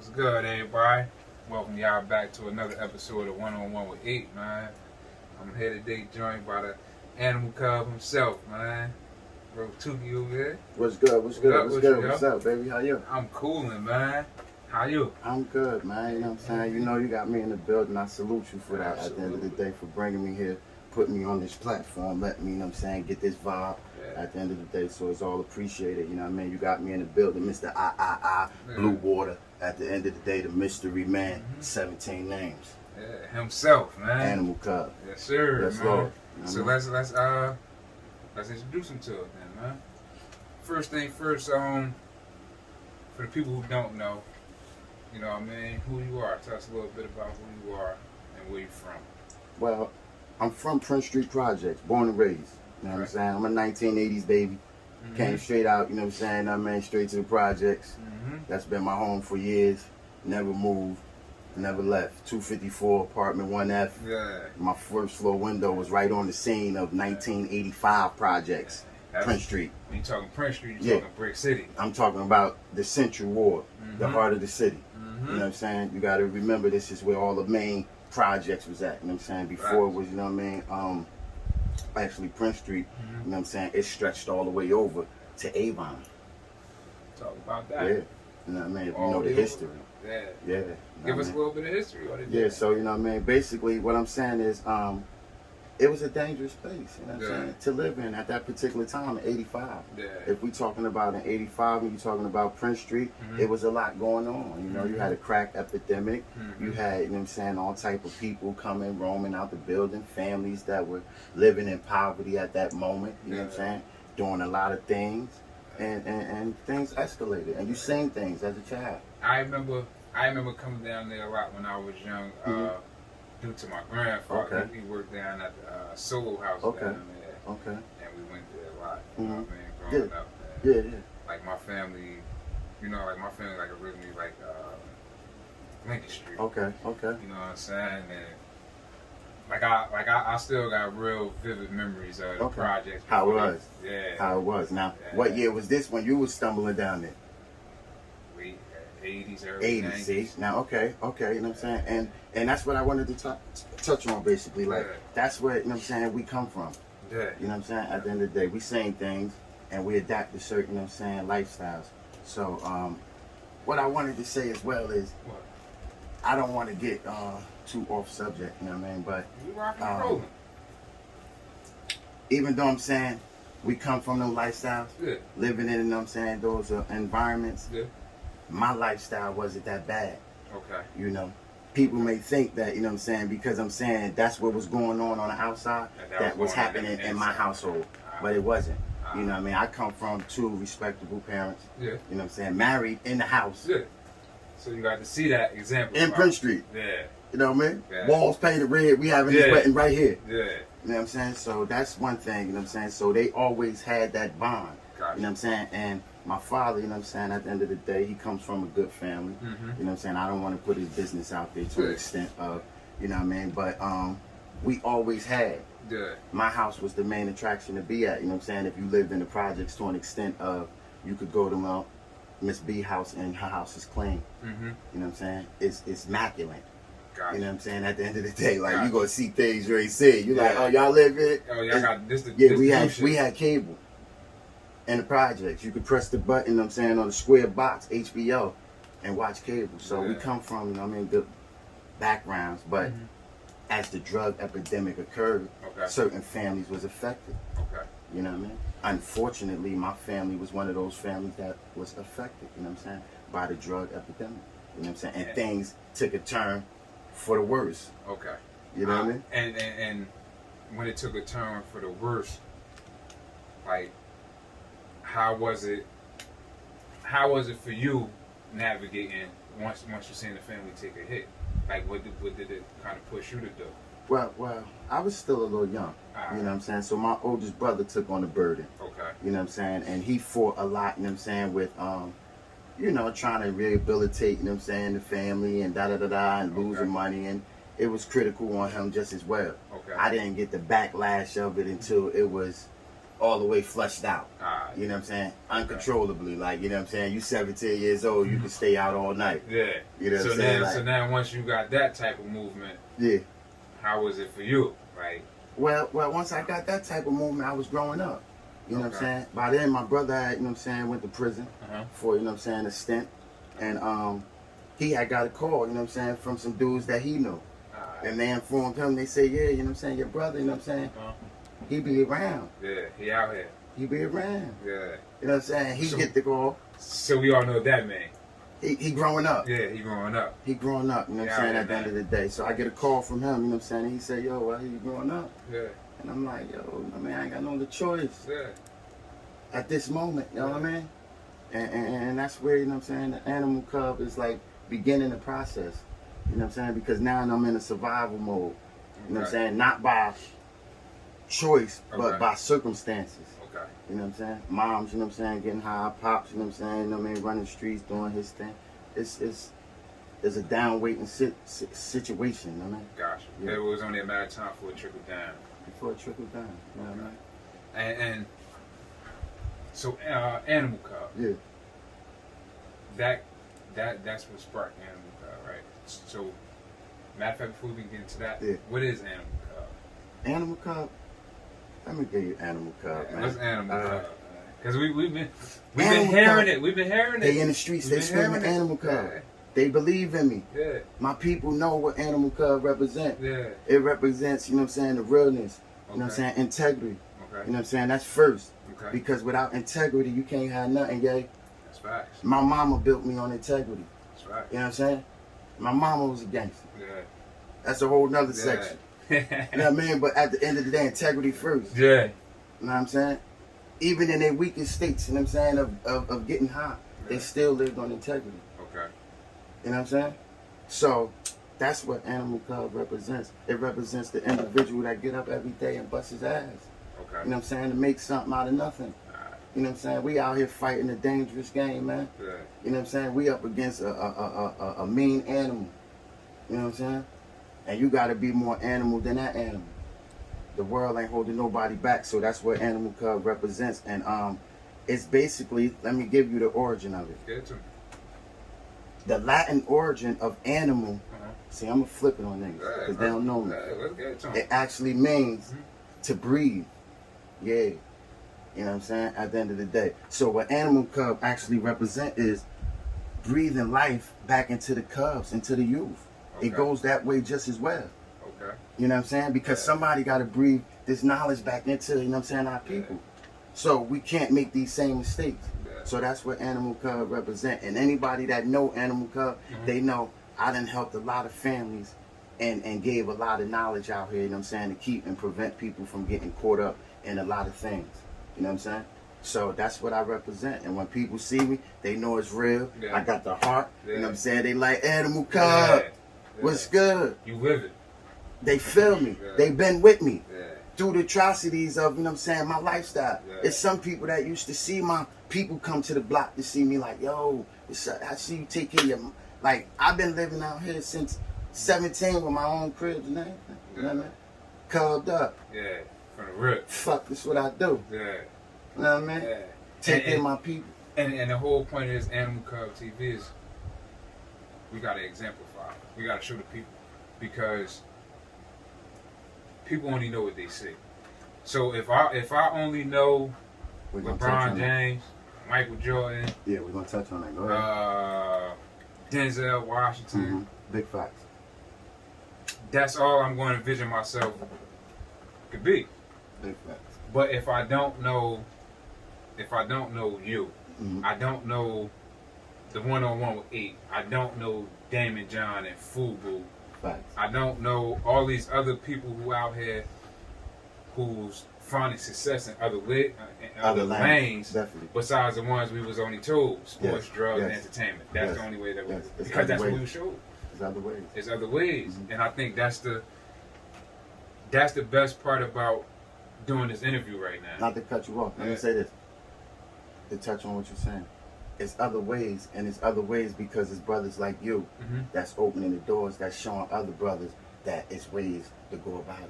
What's good, everybody? Welcome y'all back to another episode of 1-on-1 with 8, man. I'm here today joined by the Animal Cub himself, man. Bro, Tookie over there. What's good? What's up, baby? How you? I'm coolin', man. How you? I'm good, man. You know what I'm saying? You know you got me in the building. I salute you for that. Absolutely. At the end of the day, for bringing me here, putting me on this platform, letting me, you know what I'm saying, get this vibe. Yeah. At the end of the day, so it's all appreciated. You know what I mean? You got me in the building, Mr. Blue Water. At the end of the day, the mystery man, 17 names. Yeah, himself, man. Animal Cub. Yes, sir. Yes, man. Lord. So let's introduce him to it, then, man. First thing first, for the people who don't know, you know what I mean, who you are. Tell us a little bit about who you are and where you're from. Well, I'm from Prince Street Projects, born and raised. You know what I'm saying? I'm a 1980s baby. Came straight out, you know what I'm saying? I mean, straight to the projects. That's been my home for years. Never moved, never left. 254, apartment 1F. Yeah. My first floor window was right on the scene of 1985 projects, Prince Street. When you talking Prince Street, you're talking Brick City. I'm talking about the Central Ward, the heart of the city. You know what I'm saying? You got to remember this is where all the main projects was at. You know what I'm saying? Before it was, you know what I mean? Actually, Prince Street, you know what I'm saying? It stretched all the way over to Avon. Talk about that. Yeah. You know what I mean? If you know the history. Yeah. Yeah. Give us a little bit of history. Yeah, so, you know what I mean? Basically, what I'm saying is, it was a dangerous place, you know what I'm saying, to live in at that particular time in 85. Yeah. If we talking about in 85 and you're talking about Prince Street, it was a lot going on. You know, you had a crack epidemic. You had, you know what I'm saying, all type of people coming, roaming out the building, families that were living in poverty at that moment, you know what I'm saying, doing a lot of things, and things escalated. And you seen things as a child. I remember coming down there a lot when I was young. Due to my grandfather, he worked down at the Solo House down there. Okay. And we went there a lot. You know what I mean? Growing up. Yeah. Like my family, like originally like Lincoln Street. Okay. You know what I'm saying? And I still got real vivid memories of the projects. How it was. Yeah. How it was. Now, what year was this when you was stumbling down there? 80s, early 80s, 90s. see? Now, okay, you know what I'm saying? And that's what I wanted to touch on, basically. Like, that's where, you know what I'm saying, we come from. Yeah. You know what I'm saying? At the end of the day, we saying things, and we adapt to certain, you know what I'm saying, lifestyles. So, what I wanted to say as well is, I don't want to get too off subject, you know what I mean? But, you rocking and rolling. Even though I'm saying we come from those lifestyles, living in, you know what I'm saying, those environments, my lifestyle wasn't that bad. Okay. You know, people may think that, you know what I'm saying, because I'm saying that's what was going on the outside, that was happening in my household. But it wasn't. You know what I mean? I come from two respectable parents. Yeah. You know what I'm saying? Married in the house. Yeah. So you got to see that example. In Prince Street. Yeah. You know what I mean? Yeah. Walls painted red. We having this wedding right here. Yeah. You know what I'm saying? So that's one thing, you know what I'm saying? So they always had that bond. Gotcha. You know what I'm saying? And my father, you know what I'm saying, at the end of the day, he comes from a good family. You know what I'm saying? I don't want to put his business out there to an extent of, you know what I mean? But we always had. My house was the main attraction to be at. You know what I'm saying? If you lived in the projects to an extent of, you could go to Miss B house and her house is clean. You know what I'm saying? It's immaculate. Gotcha. You know what I'm saying? At the end of the day, like, you gonna see things you ain't seen. You like, oh, y'all live here? Oh, y'all got this. We had cable. In the projects, you could press the button, you know what I'm saying, on the square box, HBO, and watch cable. So we come from, you know what I mean, good backgrounds, but as the drug epidemic occurred, certain families was affected. You know what I mean? Unfortunately, my family was one of those families that was affected, you know what I'm saying, by the drug epidemic. You know what I'm saying? And things took a turn for the worse. You know what I mean? And when it took a turn for the worse, like, how was it for you navigating once you seen the family take a hit? Like, what did it kind of push you to do? Well, I was still a little young. You know what I'm saying? So my oldest brother took on the burden. You know what I'm saying? And he fought a lot, you know what I'm saying, with you know, trying to rehabilitate, you know what I'm saying, the family and and losing money, and it was critical on him just as well. I didn't get the backlash of it until it was all the way flushed out. Alright. You know what I'm saying? Uncontrollably. Like, you know what I'm saying? You 17 years old, you can stay out all night. Yeah. You know what So I'm saying? now, Like, so now once you got that type of movement, yeah. how was it for you? Like, well, once I got that type of movement, I was growing up. You know what I'm saying? By then, my brother had, you know what I'm saying, went to prison for, you know what I'm saying, a stint. And he had got a call, you know what I'm saying, from some dudes that he knew. And they informed him, they say, yeah, you know what I'm saying, your brother, you know what I'm saying, he be around. Yeah, he out here. He be around. Yeah. You know what I'm saying? He get the call. So we all know that man. He growing up. Yeah, he growing up. He growing up, you know what I'm saying, at the end of the day. So I get a call from him, you know what I'm saying, and he said, yo, why you growing up? Yeah. And I'm like, yo, I mean, I ain't got no other choice. Yeah. At this moment, you know what I mean? And that's where, you know what I'm saying, the Animal Cub is like beginning the process. You know what I'm saying? Because now I'm in a survival mode. You know what I'm saying? Not by choice, but by circumstances. Okay. You know what I'm saying? Moms, you know what I'm saying, getting high, pops, you know what I'm saying, you know what I mean, running the streets, doing his thing. It's a down waiting situation, you know what I mean? Gotcha. Yeah. It was only a matter of time for it to trickle down. Before it trickled down, you know what I mean? And so Animal Cub. Yeah. That's what sparked Animal Cub, right? So, matter of fact, before we get into that, what is Animal Cub? Animal Cub? Let me give you Animal Cub, man. What's Animal Cub? Because we've been hearing it. We've been hearing it. They in the streets. They screaming Animal Cub. Yeah. They believe in me. Yeah. My people know what Animal Cub represent. Yeah. It represents, you know what I'm saying, the realness. You know what I'm saying, integrity. Okay. You know what I'm saying? That's first. Okay. Because without integrity, you can't have nothing, yay. That's facts. My mama built me on integrity. That's right. You know what I'm saying? My mama was a gangster. Yeah. That's a whole nother section. You know what I mean? But at the end of the day, integrity first. Yeah. You know what I'm saying? Even in their weakest states, you know what I'm saying, of getting high, they still lived on integrity. Okay. You know what I'm saying? So that's what Animal Cub represents. It represents the individual that get up every day and bust his ass. Okay. You know what I'm saying? To make something out of nothing. You know what I'm saying? We out here fighting a dangerous game, man. Yeah. You know what I'm saying? We up against a mean animal. You know what I'm saying? And you got to be more animal than that animal. The world ain't holding nobody back, so that's what Animal Cub represents. And it's basically, let me give you the origin of it. Get to me. The Latin origin of animal, see, I'm going to flip it on niggas, because they don't know me. Let's get to it actually means to breathe. Yeah. You know what I'm saying? At the end of the day. So what Animal Cub actually represent is breathing life back into the cubs, into the youth. Okay. It goes that way just as well. Okay. You know what I'm saying? Because somebody got to breathe this knowledge back into, you know what I'm saying, our people. So we can't make these same mistakes. So that's what Animal Cub represent. And anybody that know Animal Cub, they know I done helped a lot of families and gave a lot of knowledge out here, you know what I'm saying, to keep and prevent people from getting caught up in a lot of things. You know what I'm saying? So that's what I represent. And when people see me, they know it's real. Yeah. I got the heart. Yeah. You know what I'm saying? They like Animal Cub. Yeah. What's good? You with it. They feel me. Yeah. They been with me. Yeah. Through the atrocities of, you know what I'm saying, my lifestyle. Yeah. It's some people that used to see my people come to the block to see me like, yo, I see you take care of your... Like, I've been living out here since 17 with my own cribs and everything. You know what I mean? Cubbed up. Yeah. From the rip. Fuck, that's what I do. Yeah. You know what I mean? Yeah. Take care of my people. And the whole point of this Animal Cub TV is we got to exemplify. We got to show the people. Because people only know what they see. So if I only know LeBron James, Michael Jordan. Yeah, we're going to touch on that. Go ahead. Denzel Washington. Mm-hmm. Big facts. That's all I'm going to envision myself could be. Big facts. But if I don't know you, I don't know the 1-on-1 with 8. I don't know Damon John and Fubu. Facts. I don't know all these other people who out here who's finding success in other lanes. Definitely. Besides the ones we was only told, sports, drugs, and entertainment. That's the only way that because that's what we were showed. There's other ways. There's other ways. And I think that's the best part about doing this interview right now. Not to cut you off. Let me say this. To touch on what you're saying. It's other ways, and it's other ways because it's brothers like you that's opening the doors, that's showing other brothers that it's ways to go about it.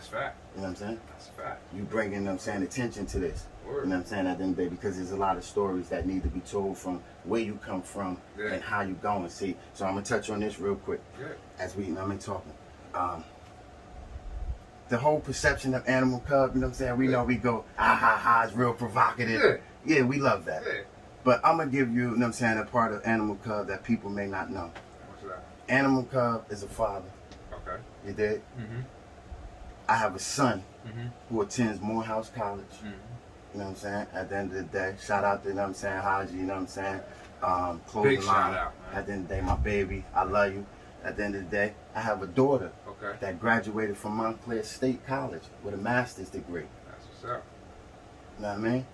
That's fact. You know what I'm saying? That's a fact. You bringing, you know what I'm saying, attention to this. Word. You know what I'm saying, at the end of the day, because there's a lot of stories that need to be told from where you come from and how you going. See, so I'm going to touch on this real quick as we, you know what I mean, talking. The whole perception of Animal Cub, you know what I'm saying, we know we go, ah, ha, ha, it's real provocative. Yeah, we love that. But I'm going to give you, you know what I'm saying, a part of Animal Cub that people may not know. What's that? Animal Cub is a father. Okay. You did? Mm-hmm. I have a son who attends Morehouse College. You know what I'm saying? At the end of the day, shout out to, you know what I'm saying, Haji, you know what I'm saying? Clothing Big line. shout out, man. At the end of the day, my baby, I love you. At the end of the day, I have a daughter that graduated from Montclair State College with a master's degree. That's what's up. You know what I mean?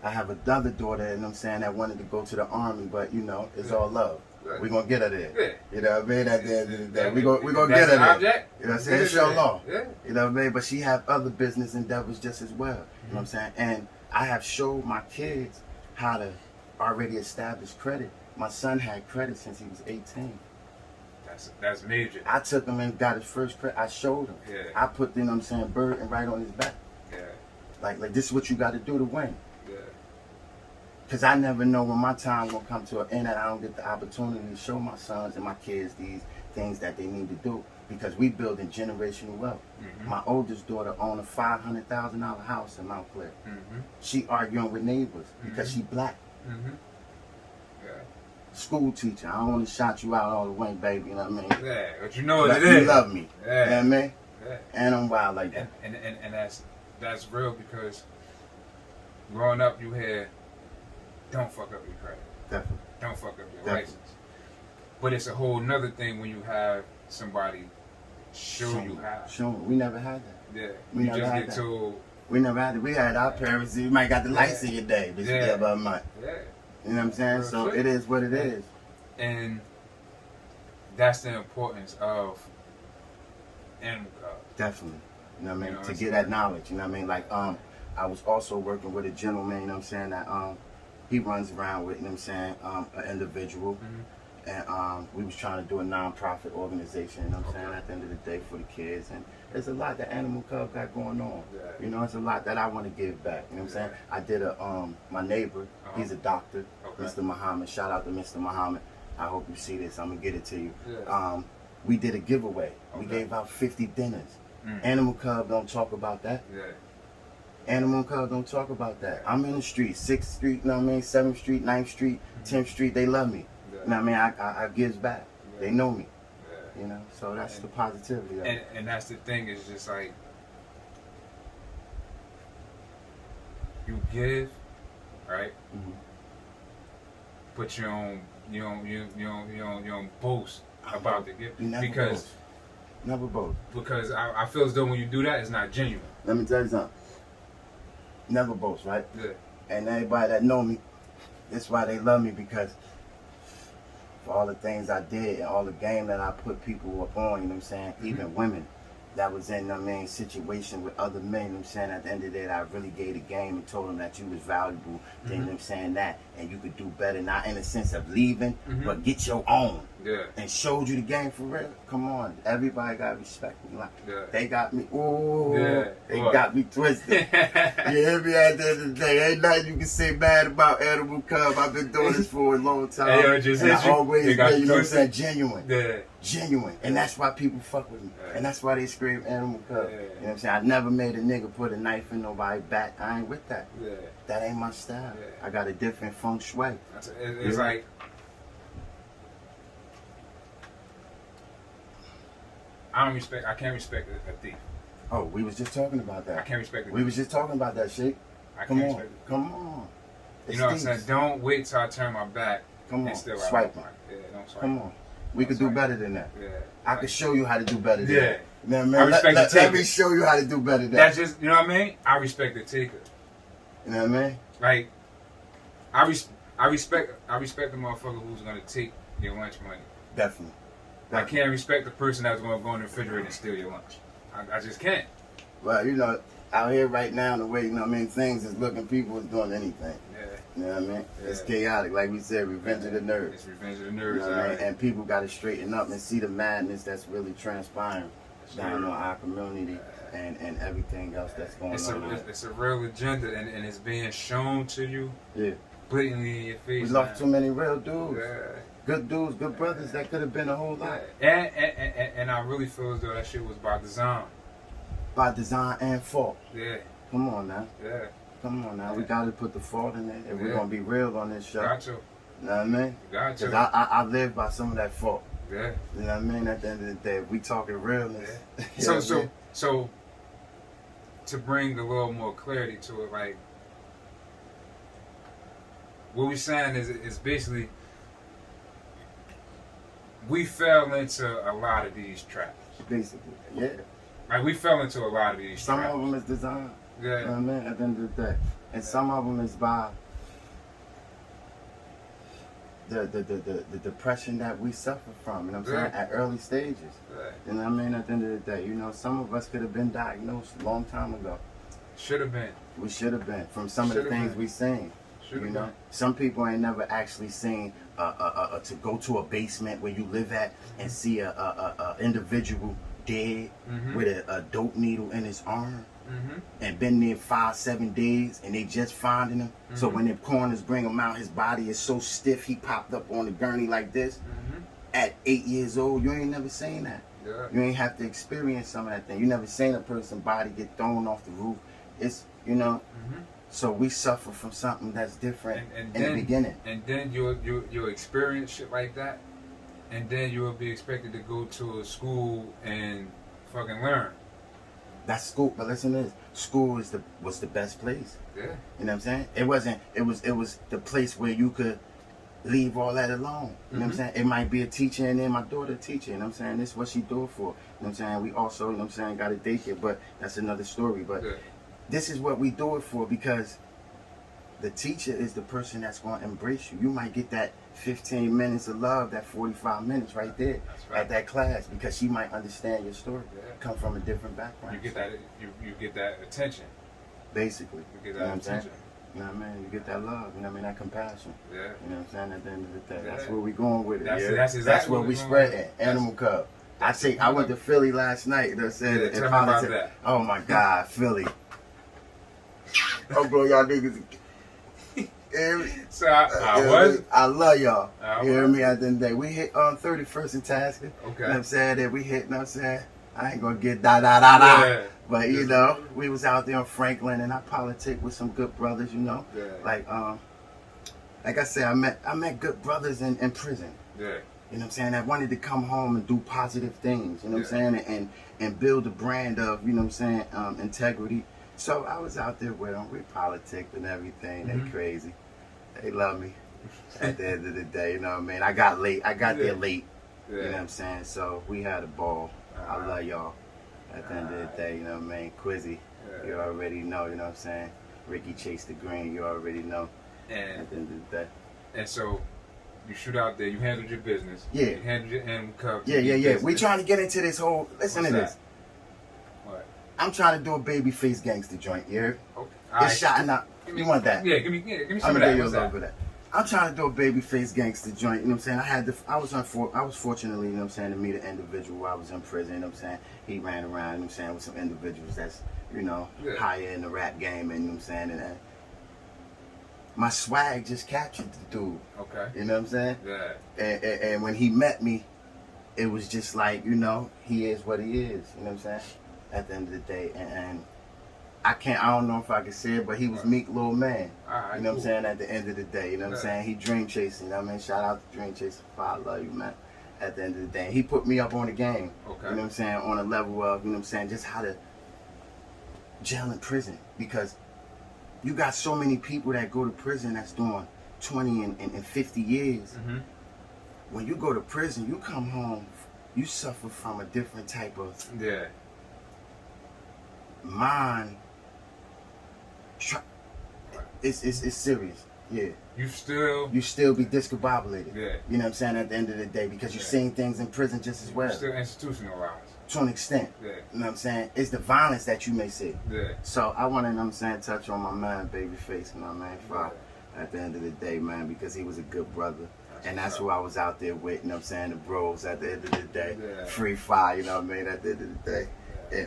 I have another daughter, you know what I'm saying, that wanted to go to the Army, but, you know, it's all love. We're going to get her there. You know what I mean? At the end of the day, we're going to get her there. Object. You know what I'm saying? It's your law. You know what I mean? But she have other business endeavors just as well. You know what I'm saying? And I have showed my kids how to already establish credit. My son had credit since he was 18. That's major. I took him and got his first credit. I showed him. I put, you know what I'm saying, burden right on his back. Like this is what you got to do to win. Because I never know when my time will come to an end and I don't get the opportunity to show my sons and my kids these things that they need to do. Because we building generational wealth. My oldest daughter owned a $500,000 house in Montclair. She arguing with neighbors because she black. School teacher. I don't want to shout you out all the way, baby. You know what I mean? Yeah, but you know what it you is. You love me. Yeah. You know what I mean? Yeah. And I'm wild like that. And that's real because growing up you hear, don't fuck up your credit. Definitely. Don't fuck up your license. But it's a whole nother thing when you have somebody show you how. Show me. We never had that. Yeah. We you never just had get that. told. We never had it. We had our parents. You might got the lights in your day, but you get about a month. You know what I'm saying? So it is what it is. And that's the importance of Animal Cub. Definitely. You know what I mean? To get that knowledge. You know what I mean? Like, I was also working with a gentleman, you know what I'm saying, that he runs around with, you know what I'm saying, an individual. And we was trying to do a non-profit organization, you know what I'm saying, at the end of the day for the kids. And there's a lot that Animal Cub got going on. You know, it's a lot that I want to give back. You know what I'm saying? I did my neighbor, he's a doctor, Mr. Muhammad. Shout out to Mr. Muhammad. I hope you see this. I'm going to get it to you. We did a giveaway. We gave out 50 dinners. Animal Cub don't talk about that. Animal Cub don't talk about that. I'm in the street, 6th Street, you know what I mean, 7th Street, 9th Street, 10th Street. They love me. You know what I mean? I gives back. They know me. You know, so that's the positivity of it. And that's the thing, is just like you give, right? But you don't boast about the gift. Because never boast. Because I feel as though when you do that, it's not genuine. Let me tell you something. Never boast, right? And everybody that know me, that's why they love me, because for all the things I did and all the game that I put people up on, you know what I'm saying? Even women that was in, I mean, situation with other men, you know what I'm saying? At the end of the day, I really gave the game and told them that you was valuable, you know what I'm saying, that, and you could do better, not in the sense of leaving, but get your own. And showed you the game for real. Come on, everybody got respect me. Like, they got me, they got me twisted. You hear me? At the end of the day, ain't nothing you can say bad about Animal Cub. I've been doing this for a long time. And I always been, you know what I'm saying, genuine. Genuine. And that's why people fuck with me. And that's why they scream Animal Cub. You know what I'm saying? I never made a nigga put a knife in nobody's back. I ain't with that. That ain't my style. I got a different feng shui. It's like, I can't respect a thief. Oh, we was just talking about that. I can't respect a thief. We was just talking about that shit. Come on. You know what I'm saying? Don't wait till I turn my back. Come on. And still swipe it. Don't swipe. Come on. We could do better than that. I could show you how to do better than that. You know what I respect the taker. Let me show you how to do better than that. That's just, you know what I mean? I respect the taker. You know what I mean? Like, I respect the motherfucker who's gonna take your lunch money. Definitely. I can't respect the person that's gonna go in the refrigerator and steal your lunch. I just can't. Well, you know, out here right now, the way, you know what I mean, things is looking, people is doing anything. You know what I mean? It's chaotic. Like we said, revenge of the nerds. It's revenge of the nerds. You know what I mean? And people got to straighten up and see the madness that's really transpiring. down on our community and everything else that's going on. It's a real agenda, and it's being shown to you. Yeah. Blatantly in your face. We lost too many real dudes. Yeah. Good dudes, good brothers that could have been a whole lot. And I really feel as though that shit was by design. By design and fault. Yeah. Come on now. Yeah. Come on now. We got to put the fault in there if we're going to be real on this show. Got to. You know what I mean? Got to. Because I live by some of that fault. Yeah. You know what I mean? At the end of the day, if we talking realness. Yeah. So to bring a little more clarity to it, like, what we're saying is basically we fell into a lot of these traps. Basically, yeah. Like, we fell into a lot of these Some traps. of them is design. Yeah. You know what I mean? At the end of the day. And some of them is by the depression that we suffer from, you know what I'm saying? At early stages. Right. You know what I mean? At the end of the day, you know, some of us could have been diagnosed a long time ago. Should have been. We should have been from some of the things we seen. You know, some people ain't never actually seen to go to a basement where you live at and see a individual dead with a dope needle in his arm and been there 5-7 days and they just finding him. So when the coroners bring him out, his body is so stiff he popped up on the gurney like this. At 8 years old, you ain't never seen that. Yeah. You ain't have to experience some of that thing. You never seen a person's body get thrown off the roof. It's, you know. So we suffer from something that's different in the beginning. And then you'll experience shit like that, and then you will be expected to go to a school and fucking learn. That's school, but listen to this. School was the best place. Yeah. You know what I'm saying? It was the place where you could leave all that alone. You know what I'm saying? It might be a teacher and then my daughter a teacher, you know what I'm saying? This is what she do it for. You know what I'm saying? We also, you know what I'm saying, got a daycare, but that's another story. But this is what we do it for, because the teacher is the person that's going to embrace you. You might get that 15 minutes of love, that 45 minutes right there at that class, because she might understand your story. Come from a different background. You get that. You get that attention. Basically. You get that attention. You know what I mean? You get that love. You know what I mean? That compassion. Yeah. You know what I'm saying? At the end of the day, that's where we going with it. That's exactly that's where we spread it. Animal Cub. I went to Philly last night. They said tell me about that. Oh my God, Philly. Oh, bro, y'all niggas. So I love y'all. You hear me? At the end of the day, we hit on 31st and Tasker. Okay. You know what I'm saying? That we hit, you know what I'm saying? I ain't gonna get da. But you know, we was out there on Franklin and I politic with some good brothers, you know. Yeah. Like I said, I met good brothers in prison. Yeah. You know what I'm saying? That wanted to come home and do positive things, you know what I'm saying? And build a brand of, you know what I'm saying, integrity. So I was out there with them. We politicked and everything. They crazy. They love me. At the end of the day, you know what I mean? I got late. I got there late. You know what I'm saying? So we had a ball. I love y'all. At the end of the day, you know what I mean? Quizzy, you already know, you know what I'm saying? Ricky chased the green, you already know. And at the end of the day. And so you shoot out there, you handled your business. Yeah. You handled your Animal Cub. Yeah. We trying to get into this whole, listen to this. What? I'm trying to do a baby face gangster joint, you heard? Okay. It's shot and out. You want that? Yeah, give me some of that. What's that? I'm trying to do a baby face gangster joint, you know what I'm saying? I was fortunately, you know what I'm saying, to meet an individual while I was in prison, you know what I'm saying? He ran around, you know what I'm saying, with some individuals that's, you know, higher in the rap game, and you know what I'm saying? And my swag just captured the dude. Okay. You know what I'm saying? Yeah. And when he met me, it was just like, you know, he is what he is, you know what I'm saying? At the end of the day, and I don't know if I can say it, but he was meek little man. You know what I'm saying? At the end of the day, you know what I'm saying? He dream chasing, you know what I mean? Shout out to Dream Chasing. I love you, man. At the end of the day, he put me up on the game. Okay. You know what I'm saying? On a level of, you know what I'm saying, just how to jail in prison. Because you got so many people that go to prison that's doing 20 and 50 years. When you go to prison, you come home, you suffer from a different type of mind. It's serious. Yeah. You still be discombobulated. Yeah. You know what I'm saying? At the end of the day, because you're seeing things in prison just as well. You're still institutionalized. To an extent. Yeah. You know what I'm saying? It's the violence that you may see. Yeah. So I want to, you know what I'm saying, touch on my man, Babyface, you know what I mean? At the end of the day, man, because he was a good brother. And that's who I was out there with, you know what I'm saying, the bros at the end of the day. Yeah. Free fire, you know what I mean, at the end of the day.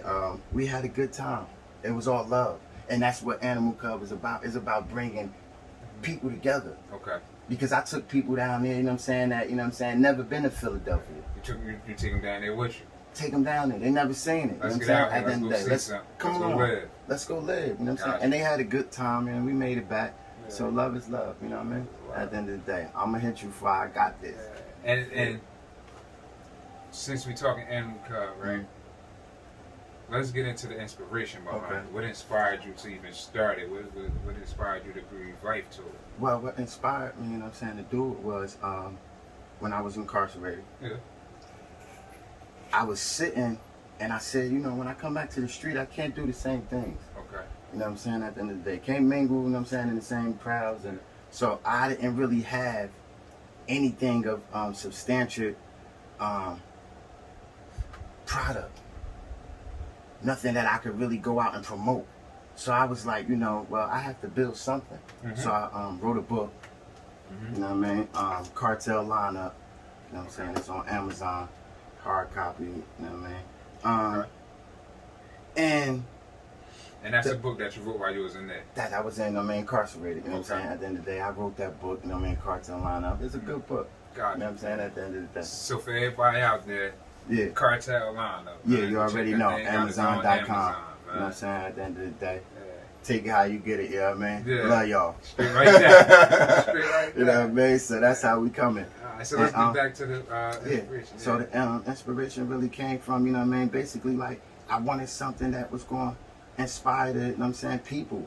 And we had a good time. It was all love. And that's what Animal Cub is about. It's about bringing people together. Okay. Because I took people down there, you know what I'm saying, that, you know what I'm saying, never been to Philadelphia. You take them down there with you? Take them down there. They never seen it. Let's you know get what I'm out saying? At the end of the day, Let's go live. Let's go live, you know what I'm saying? Gotcha. And they had a good time, and we made it back. Yeah. So love is love, you know what I mean? Wow. At the end of the day, I'm going to hit you for I got this. And since we talking Animal Cub, right? Let's get into the inspiration behind it. What inspired you to even start it? What inspired you to breathe life to it? Well, what inspired me, you know what I'm saying, to do it was when I was incarcerated. Yeah. I was sitting and I said, you know, when I come back to the street, I can't do the same things. Okay. You know what I'm saying, at the end of the day. Can't mingle, you know what I'm saying, in the same crowds. And so I didn't really have anything of substantial product. Nothing that I could really go out and promote. So I was like, you know, well, I have to build something. So I wrote a book, you know what I mean, Cartel Lineup, you know what I'm saying, it's on Amazon, hard copy, you know what I mean. And that's a book that you wrote while you was in there? That I was in, I mean, incarcerated, you know what I'm saying, at the end of the day, I wrote that book, you know what I mean, Cartel Lineup. It's a good book, you know what I'm saying, at the end of the day. So for everybody out there, Cartel Lineup. Yeah, you already know, Amazon.com, you know what I'm saying, at the end of the day. Take it how you get it, you know what I mean? Yeah. Love y'all. Straight right there. Straight right there. You know what I mean? So that's how we coming. Alright, so let's get back to the inspiration. So the inspiration really came from, you know what I mean, basically like I wanted something that was going to inspire the, you know what I'm saying, people.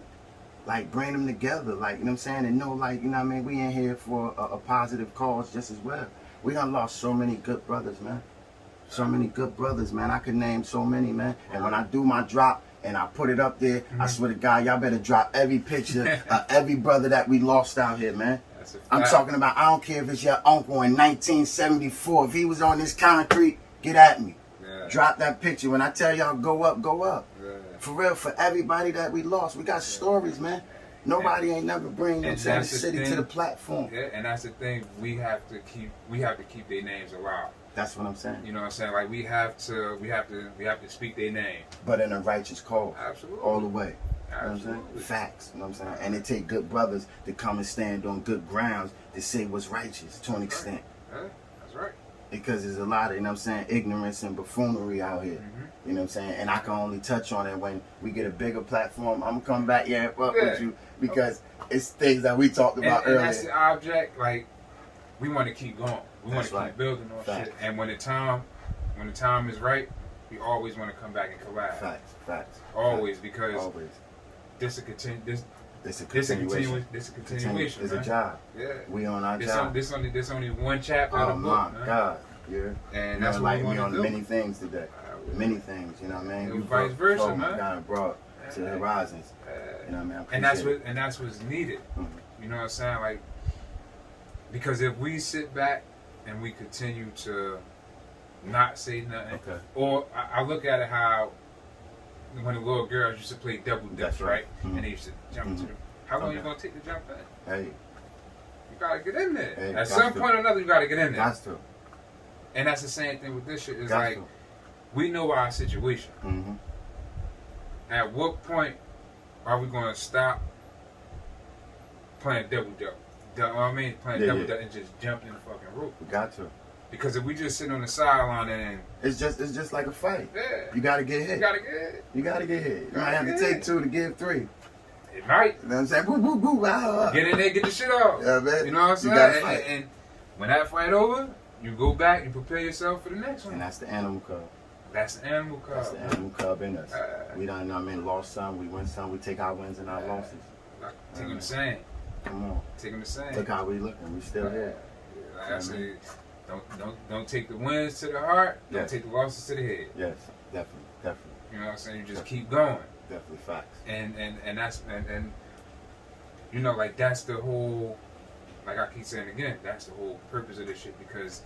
Like bring them together, like, you know what I'm saying, and know, like, you know what I mean, we in here for a positive cause just as well. We done lost so many good brothers, man. So many good brothers, man. I could name so many, man. And when I do my drop, and I put it up there, I swear to God, y'all better drop every picture of every brother that we lost out here, man. I'm talking about, I don't care if it's your uncle in 1974. If he was on this concrete, get at me. Yeah. Drop that picture. When I tell y'all go up, go up. Yeah. For real, for everybody that we lost. We got stories, man. Nobody ain't never bring them to the city to the platform. Yeah, and that's the thing. We have to keep their names alive. That's what I'm saying. You know what I'm saying? Like we have to speak their name. But in a righteous cause. Absolutely. All the way. Absolutely. You know what I'm saying? Facts. You know what I'm saying? And it take good brothers to come and stand on good grounds to say what's righteous to an extent. Yeah, that's right. Because there's a lot of, you know what I'm saying, ignorance and buffoonery out here. You know what I'm saying? And I can only touch on it when we get a bigger platform. I'm going to come back here and fuck with you because it's things that we talked about earlier. And that's the object. Like, we want to keep going. We want to keep building on shit. And when the time is right, we always want to come back and collab. Facts. Always, because this is a continuation. It's a job. Yeah. We on our job. This only one chapter of the book. Oh my God. Yeah. And that's like what we on do. Many things today. Many things, you know what I mean? And vice versa, man. Kind of brought to the horizons. You know what I mean? And that's what's needed. You know what I'm saying? Like, because if we sit back and we continue to not say nothing, or I look at it how when the little girls used to play double dutch, right? And they used to jump to the. How long you gonna take to jump in? Hey, you gotta get in there. Hey, at some point or another, you gotta get in there. Got to. And that's the same thing with this shit. It's like we know our situation. At what point are we gonna stop playing double dutch? You know what I mean? Playing double dutch and just jump in the fucking rope. We got to. Because if we just sit on the sideline and it's just like a fight. Yeah. You gotta get hit. You gotta get hit. You might have to take two to give three. It might. You know what I'm saying? Boo, boo, boo, Get in there, get the shit off. Yeah, man. You know what I'm saying? You gotta fight. And when that fight over, you go back and prepare yourself for the next one. And that's the Animal Cub. That's the Animal Cub. That's the Animal Cub in us. We done, I mean, lost some, we win some, we take our wins and our losses. Take them the same. Come on. Take them the same. Look how we looking. We still here. Like I say, don't take the wins to the heart. Don't take the losses to the head. Yes, definitely. You know what I'm saying? You just keep going. Definitely facts. And that's you know, like that's the whole, like I keep saying again, that's the whole purpose of this shit, because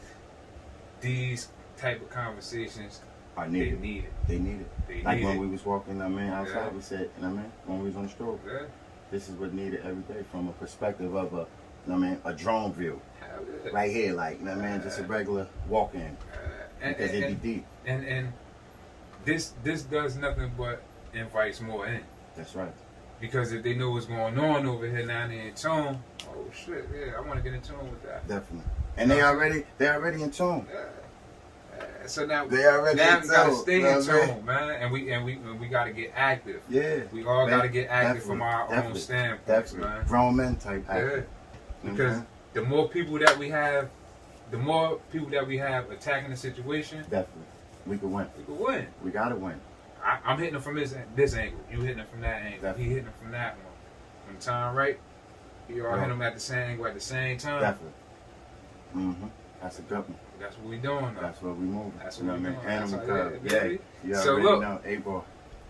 these type of conversations are needed. They need it. Like when we was walking, outside, we said, when we was on the stroll, this is what needed every day from a perspective of a You know what I mean? A drone view. Right here, like, you know what I mean? Just a regular walk-in. Because it'd be deep. And this does nothing but invites more in. That's right. Because if they know what's going on over here now, they're in tune. Oh shit, yeah, I want to get in tune with that. Definitely. And they're already in tune. So now we gotta stay in tune, man, and we gotta get active. Yeah. We all gotta get active from our own standpoints, man. Grown men type active. Yeah. Because the more people that we have attacking the situation, definitely, we can win. We can win. We gotta win. I'm hitting it from this angle. You hitting it from that angle. Definitely. He hitting it from that one. From the time right, you all hit them at the same angle at the same time. Definitely. That's a good one. That's what we doing though. That's what we moving. That's what we doing. Animal Cub. Yeah. You so already look, know. A-ball.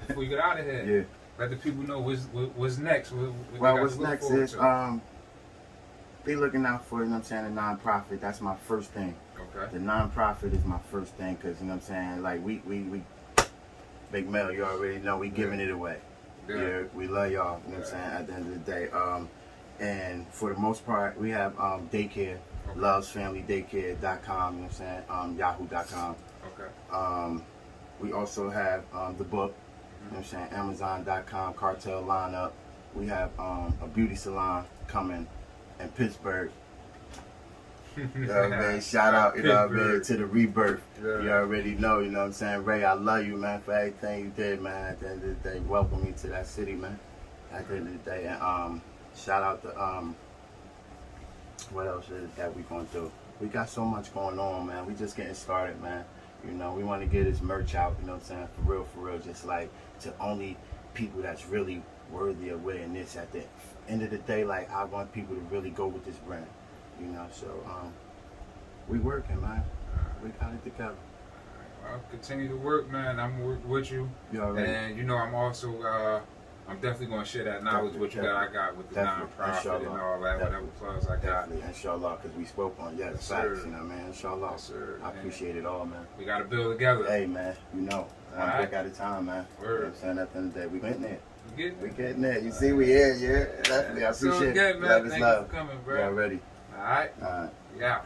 Before we get out of here, yeah. Let the people know what's next. What's next is be looking out for, you know what I'm saying, the nonprofit. That's my first thing. Okay. The nonprofit is my first thing because, you know what I'm saying, like we Big Mel, you already know, we giving it away. Yeah. We love y'all, you know what I'm saying, at the end of the day. And for the most part, we have daycare, lovesfamilydaycare.com, you know what I'm saying, yahoo.com. Okay. We also have the book, you know what I'm saying, amazon.com, cartel lineup. We have a beauty salon coming in Pittsburgh. You know what I mean? Shout out, you know what I mean, to the Rebirth. Yeah. You already know, you know what I'm saying? Ray, I love you, man, for everything you did, man. At the end of the day, welcome me to that city, man. At the end of the day. And shout out to what else is that we gonna do? We got so much going on, man. We just getting started, man. You know, we want to get his merch out, you know what I'm saying? For real, just like to only people that's really worthy of wearing this. At the end of the day, like, I want people to really go with this brand, you know? So, we working, man. We got it together. Well, continue to work, man. I'm working with you. And, you know, I'm also, I'm definitely going to share that knowledge with you that I got with the nonprofit and all that, whatever plugs I got. Definitely, inshallah, because we spoke on, facts, you know what I mean? Inshallah. Yes, sir. I appreciate it all, man. We got to build together. Hey, man, you know, one break at a time, man. Word. You know what I'm saying? At the end of the day, we getting there. We getting there. You see, we here, yeah. Definitely, I appreciate it. Love is love. Thank you for coming, bro. Y'all ready? All right. All right. Yeah.